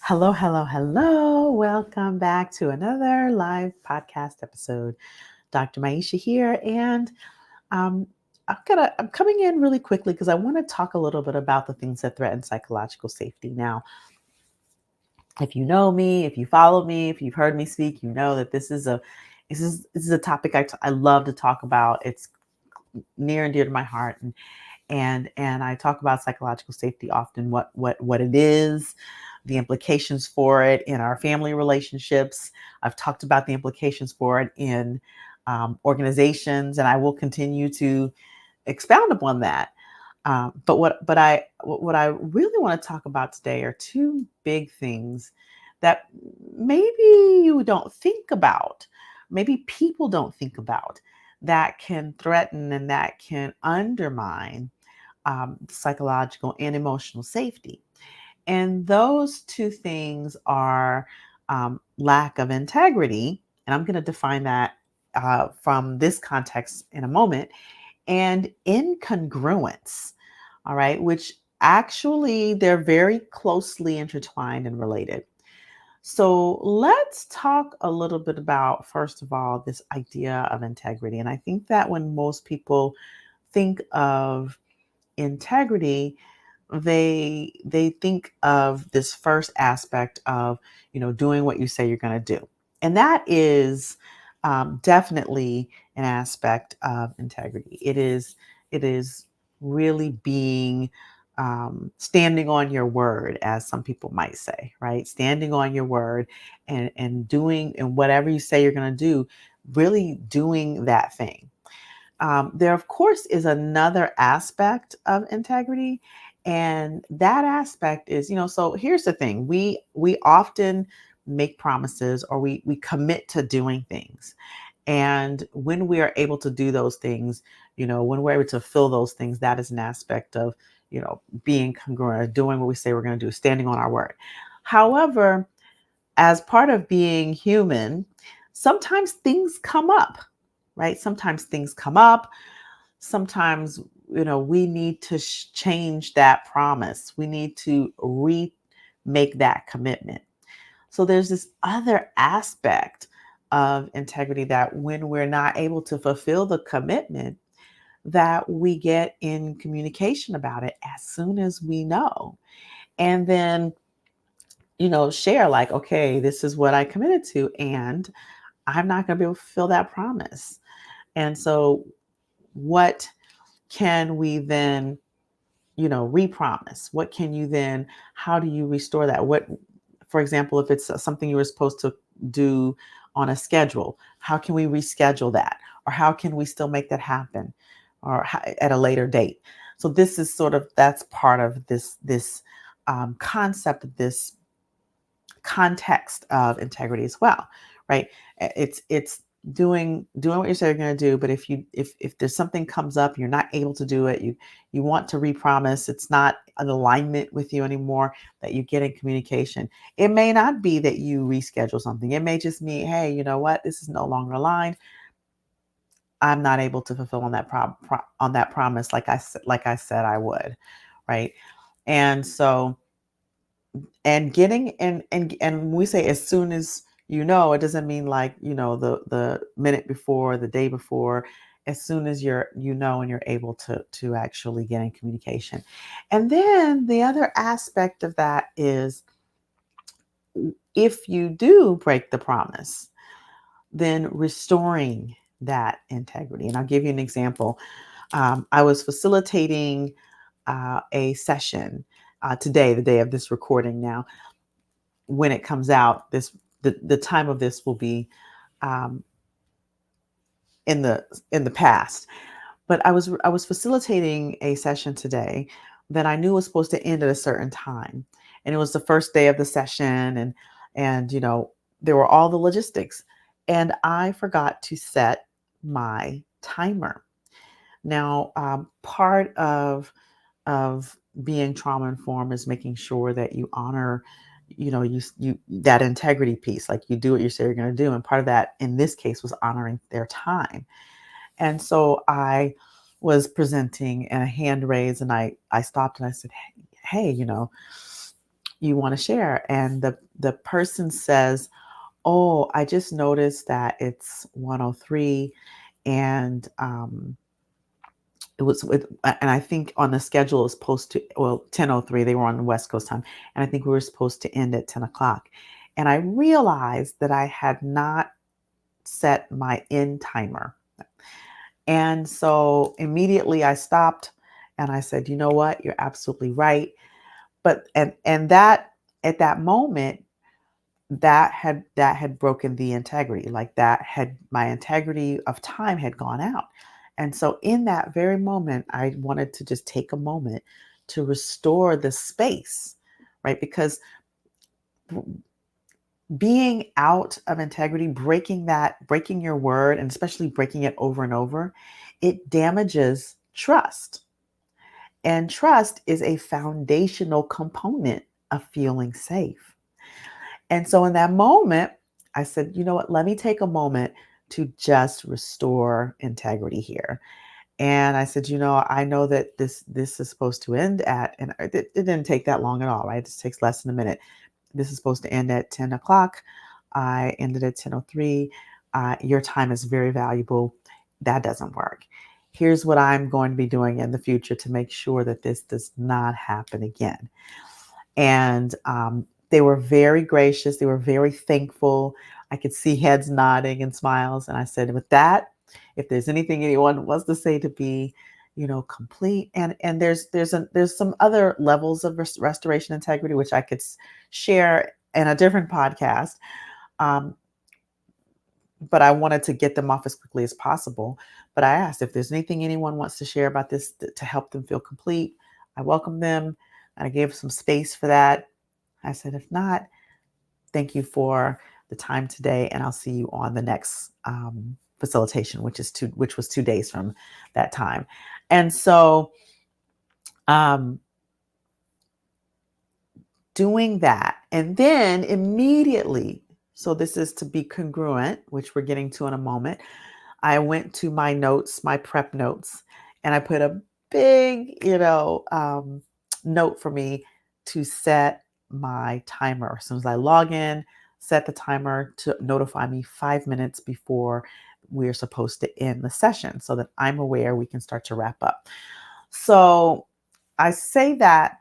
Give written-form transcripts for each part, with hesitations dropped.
Hello, hello, hello. Welcome back to another live podcast episode. Dr. Maisha here, and um, I'm coming in really quickly because I want to talk a little bit about the things that threaten psychological safety. Now, if you know me, if you follow me, if you've heard me speak, you know that this is a topic I love to talk about. It's near and dear to my heart, and I talk about psychological safety often, what it is, the implications for it in our family relationships. I've talked about the implications for it in organizations, and I will continue to expound upon that. But what I really want to talk about today are two big things that maybe you don't think about, maybe people don't think about, that can threaten and that can undermine psychological and emotional safety. And those two things are lack of integrity, and I'm going to define that from this context in a moment, and incongruence. All right, which actually they're very closely intertwined and related. So let's talk a little bit about, first of all, this idea of integrity. And I think that when most people think of integrity, they think of this first aspect of doing what you say you're going to do, and that is definitely an aspect of integrity. It is really being standing on your word, as some people might say, right? Standing on your word and doing and whatever you say you're going to do, really doing that thing. There, of course, is another aspect of integrity, and that aspect is, so here's the thing: we often make promises, or we commit to doing things, and when we are able to do those things, when we're able to fill those things, that is an aspect of being congruent, doing what we say we're going to do, standing on our word. However, as part of being human, sometimes things come up, right? Sometimes things come up. Sometimes, we need to change that promise. We need to remake that commitment. So there's this other aspect of integrity, that when we're not able to fulfill the commitment, that we get in communication about it as soon as we know. And then, share, like, okay, this is what I committed to, and I'm not going to be able to fulfill that promise. And so, what can we then, repromise? What can you then, how do you restore that? What, for example, if it's something you were supposed to do on a schedule, how can we reschedule that? Or how can we still make that happen, or at a later date? So this is sort of, that's part of this concept of this context of integrity as well, right? It's doing what you say you're going to do, but if there's something comes up, you're not able to do it, you want to repromise, it's not an alignment with you anymore, that you get in communication. It may not be that you reschedule something. It may just mean, hey, you know what, this is no longer aligned. I'm not able to fulfill on that on that promise, like I said I would, right? And so, and getting and when we say as soon as, it doesn't mean like, the minute before, the day before. As soon as and you're able to actually get in communication. And then the other aspect of that is, if you do break the promise, then restoring that integrity. And I'll give you an example. I was facilitating a session today, the day of this recording. Now, when it comes out, the time of this will be um, in the past. But I was facilitating a session today that I knew was supposed to end at a certain time, and it was the first day of the session, and there were all the logistics, and I forgot to set my timer. Now, part of being trauma informed is making sure that you honor, you that integrity piece, like you do what you say you're going to do. And part of that in this case was honoring their time. And so I was presenting, and a hand raised, and I stopped and I said, hey, you want to share? And the person says, oh, I just noticed that it's 103 and and I think on the schedule it was supposed to, well, 10:03, they were on the West Coast time, and I think we were supposed to end at 10 o'clock. And I realized that I had not set my end timer. And so immediately I stopped and I said, you know what, you're absolutely right. But and that at that moment, that had broken the integrity. Like that had my integrity of time had gone out. And so in that very moment, I wanted to just take a moment to restore the space, right? Because being out of integrity, breaking your word, and especially breaking it over and over, it damages trust. And trust is a foundational component of feeling safe. And so in that moment, I said, you know what, let me take a moment to just restore integrity here. And I said, I know that this is supposed to end at, and it didn't take that long at all, right? It just takes less than a minute. This is supposed to end at 10 o'clock. I ended at 10:03. Your time is very valuable. That doesn't work. Here's what I'm going to be doing in the future to make sure that this does not happen again. And they were very gracious. They were very thankful. I could see heads nodding and smiles. And I said, with that, if there's anything anyone wants to say to be, complete. And there's some other levels of restoration integrity which I could share in a different podcast. Um, but I wanted to get them off as quickly as possible. But I asked if there's anything anyone wants to share about this to help them feel complete. I welcome them, and I gave some space for that. I said, if not, thank you for the time today, and I'll see you on the next facilitation, which was 2 days from that time. And so, um, doing that, and then immediately, so this is to be congruent, which we're getting to in a moment. I went to my notes, my prep notes, and I put a big, note for me to set my timer. As soon as I log in, set the timer to notify me 5 minutes before we're supposed to end the session so that I'm aware we can start to wrap up. So I say that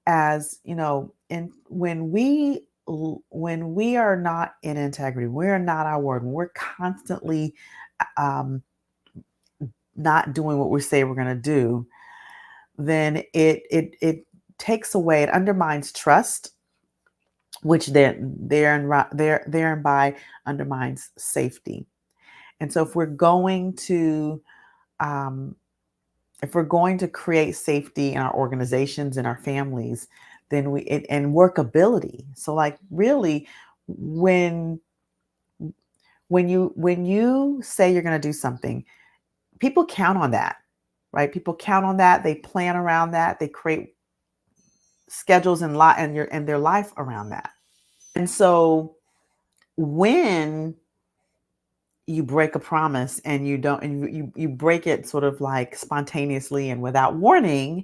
as, in when we are not in integrity, we're not our word, when we're constantly um, not doing what we say we're going to do, then it takes away, it undermines trust, which thereby undermines safety. And so um, if we're going to create safety in our organizations and our families, then and workability. So like really, when when you say you're going to do something, people count on that, right? People count on that. They plan around that. They create schedules and their life around that. And so when you break a promise and you don't, and you break it sort of like spontaneously and without warning,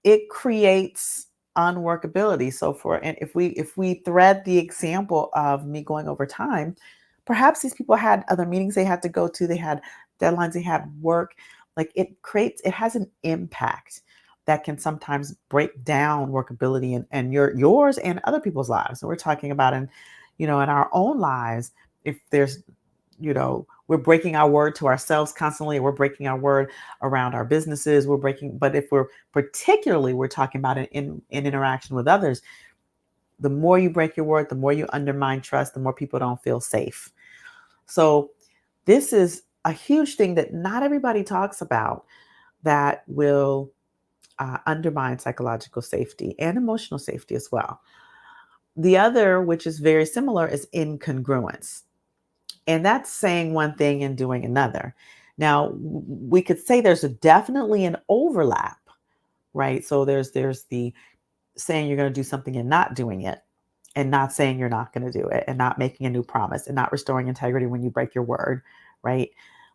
it creates unworkability. So and if we thread the example of me going over time, perhaps these people had other meetings they had to go to, they had deadlines, they had work. Like it has an impact that can sometimes break down workability and yours and other people's lives. So we're talking about in our own lives, if there's we're breaking our word to ourselves constantly, we're breaking our word around our businesses, but if we're talking about it in interaction with others, the more you break your word, the more you undermine trust, the more people don't feel safe. So this is a huge thing that not everybody talks about, that will undermine psychological safety and emotional safety as well. The other, which is very similar, is incongruence. And that's saying one thing and doing another. Now, we could say there's definitely an overlap, right? So there's the saying you're going to do something and not doing it, and not saying you're not going to do it, and not making a new promise, and not restoring integrity when you break your word, right?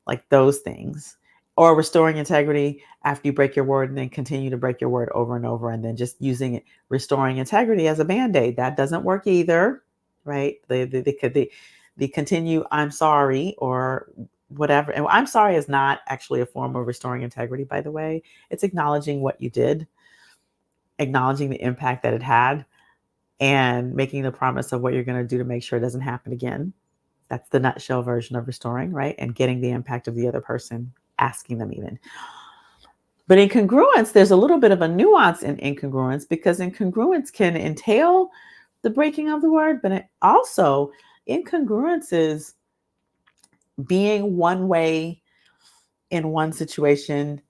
Like those things. or restoring integrity after you break your word and then continue to break your word over and over, and then just using it, restoring integrity as a band-aid. That doesn't work either, right? The continue I'm sorry or whatever. And I'm sorry is not actually a form of restoring integrity, by the way. It's acknowledging what you did, acknowledging the impact that it had, and making the promise of what you're going to do to make sure it doesn't happen again. That's the nutshell version of restoring, right? And getting the impact of the other person, asking them even. But in congruence, there's a little bit of a nuance in incongruence, because incongruence can entail the breaking of the word, but it also, incongruence is being one way in one situation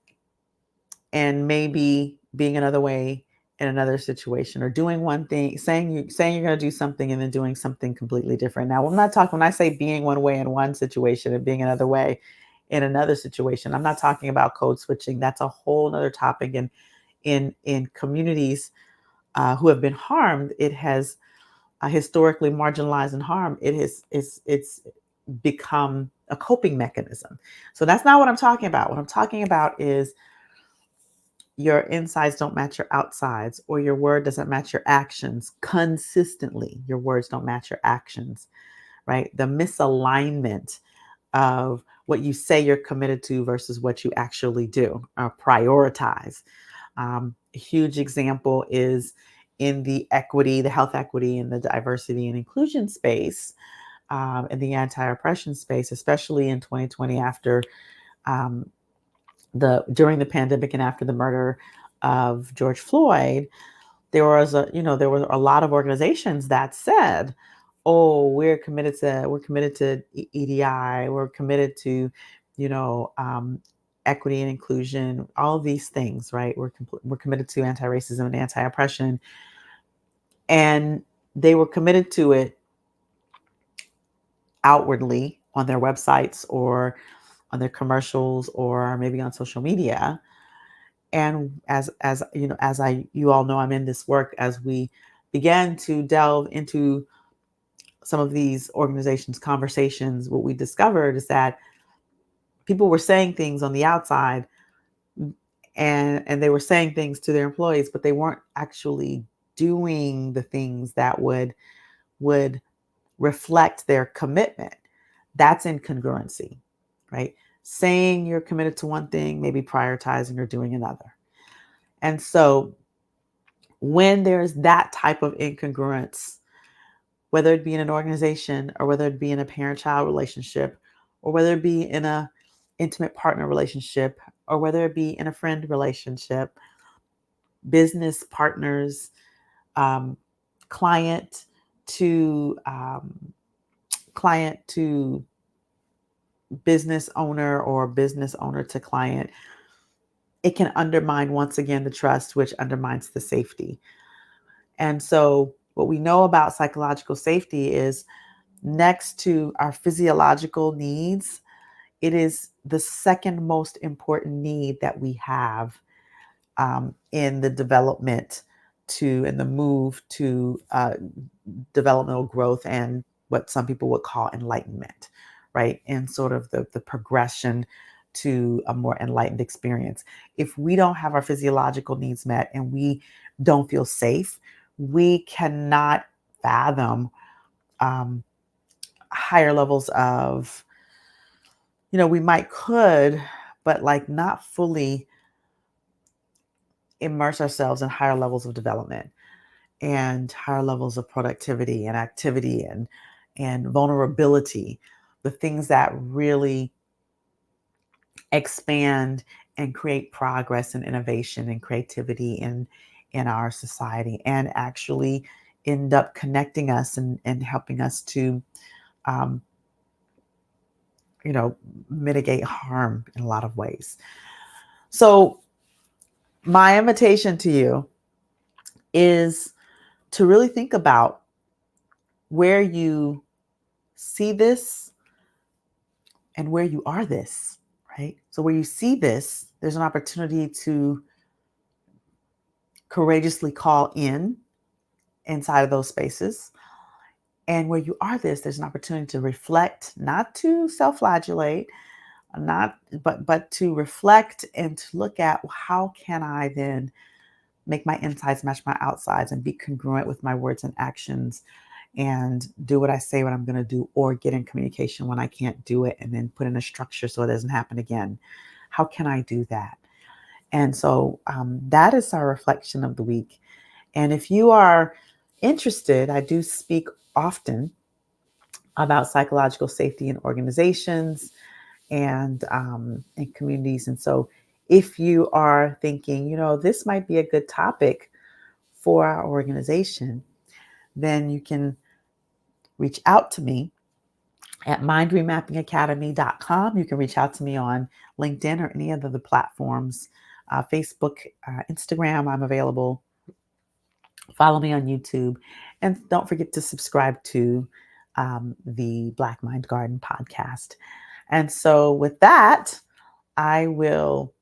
and maybe being another way in another situation, or doing one thing, saying you're going to do something and then doing something completely different. Now, I'm not talking, when I say being one way in one situation and being another way in another situation, I'm not talking about code switching. That's a whole other topic. And in communities who have been harmed, it has historically marginalized and harmed. It's become a coping mechanism. So that's not what I'm talking about. What I'm talking about is your insides don't match your outsides, or your word doesn't match your actions consistently. Your words don't match your actions, right? The misalignment of what you say you're committed to versus what you actually do, or prioritize. A huge example is in the equity, the health equity, and the diversity and inclusion space, in the anti-oppression space, especially in 2020 after um, during the pandemic and after the murder of George Floyd. There were a lot of organizations that said, "Oh, we're committed to EDI, we're committed to, you know, equity and inclusion, all of these things, right? We're committed to anti-racism and anti-oppression," and they were committed to it outwardly on their websites or on their commercials or maybe on social media. And as you know, as I you all know, I'm in this work. As we began to delve into some of these organizations' conversations, what we discovered is that people were saying things on the outside, and they were saying things to their employees, but they weren't actually doing the things that would reflect their commitment. That's incongruency, right? Saying you're committed to one thing, maybe prioritizing or doing another. And so when there's that type of incongruence, whether it be in an organization or whether it be in a parent-child relationship, or whether it be in a intimate partner relationship, or whether it be in a friend relationship, business partners, um, client to client to business owner, or business owner to client, it can undermine, once again, the trust, which undermines the safety. And so what we know about psychological safety is, next to our physiological needs, it is the second most important need that we have in the development to, in the move to developmental growth and what some people would call enlightenment, right? And sort of the progression to a more enlightened experience. If we don't have our physiological needs met and we don't feel safe, we cannot fathom um, higher levels of, we might could, but like not fully immerse ourselves in higher levels of development and higher levels of productivity and activity and vulnerability, the things that really expand and create progress and innovation and creativity in our society, and actually end up connecting us and helping us to um, mitigate harm in a lot of ways. So my invitation to you is to really think about where you see this and where you are this, right? So where you see this, there's an opportunity to courageously call in inside of those spaces. And where you are this, there's an opportunity to reflect, not to self-flagellate, not but to reflect and to look at, well, how can I then make my insides match my outsides and be congruent with my words and actions and do what I say what I'm going to do, or get in communication when I can't do it and then put in a structure so it doesn't happen again. How can I do that? And so that is our reflection of the week. And if you are interested, I do speak often about psychological safety in organizations and in communities. And so if you are thinking, this might be a good topic for our organization, then you can reach out to me at mindremappingacademy.com. You can reach out to me on LinkedIn or any of the platforms, Facebook, Instagram. I'm available. Follow me on YouTube. And don't forget to subscribe to the Black Mind Garden podcast. And so with that, I will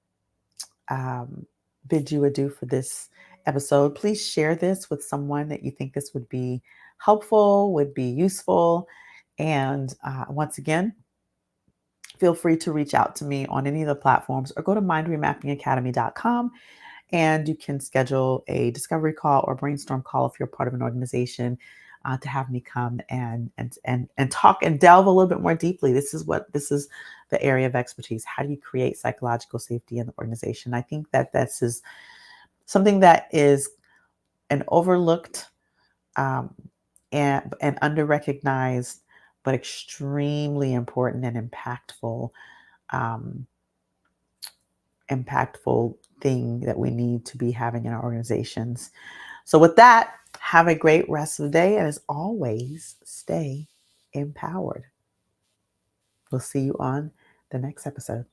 bid you adieu for this episode. Please share this with someone that you think this would be helpful, would be useful. And once again, feel free to reach out to me on any of the platforms or go to mindremappingacademy.com and you can schedule a discovery call or brainstorm call if you're part of an organization to have me come and talk and delve a little bit more deeply. This is the area of expertise. How do you create psychological safety in the organization? I think that this is something that is an overlooked um, and under-recognized, but extremely important and um, impactful thing that we need to be having in our organizations. So with that, have a great rest of the day. And as always, stay empowered. We'll see you on the next episode.